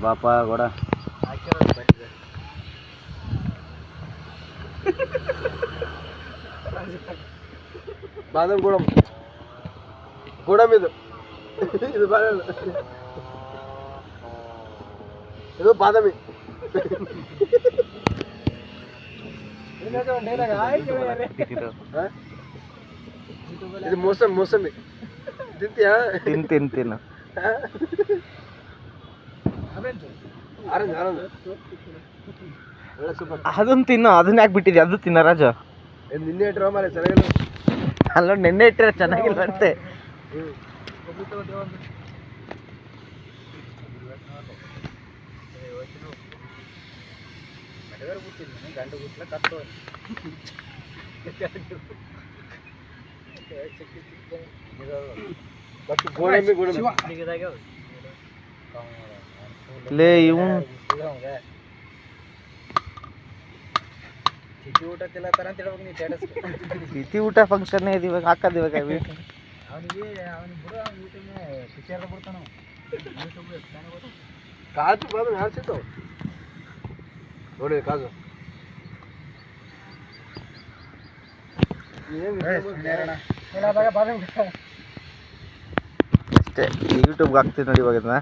ಬಾಪ ಗೋಡ ಬಾದಾಮ್ ಗೋಡಮ್ ಗೋಡಮ್ ಇದು ಇದು ಬಾದಾಮ್ ಇದು ಬಾದಾಮಿ ಇದು ಮೋಸಂಬಿ ತಿಂತೀಯಾ? ತಿನ್ನು ಆರೆಂಜ್ ಒಳ್ಳೆ ಸೂಪರ್. ಅದನ್ನ ತಿನ್ನು, ಅದನ್ನ ಯಾಕೆ ಬಿಟ್ಟಿದ್ದೆ? ಅದು ತಿನ್ನ ರಾಜ. ನಿನ್ನೆ ಇಟ್ಟರೆ ಮಾರೆ ಚೆನ್ನಾಗಿಲ್ಲ. ಅಲ್ಲ ನೆನ್ನೆ ಇಟ್ಟರೆ ಚೆನ್ನಾಗಿಲ್ಲ ಅಂತೆ. ಲೇ ಇವು ತಿಥಿ ಊಟ ಫಂಕ್ಷನ್ ಇದೆ ಇವಾಗ, ಹಾಕೋದು ಇವಾಗ. ಕಾಜು ಬಾದಾಮ್ ಯಾರು ಸಿಗ್ತಾವ ನೋಡಿ ಕಾಜು. ಅಷ್ಟೇ ಯೂಟ್ಯೂಬ್ಗೆ ಹಾಕ್ತೀನಿ ನೋಡಿ ಇವಾಗ.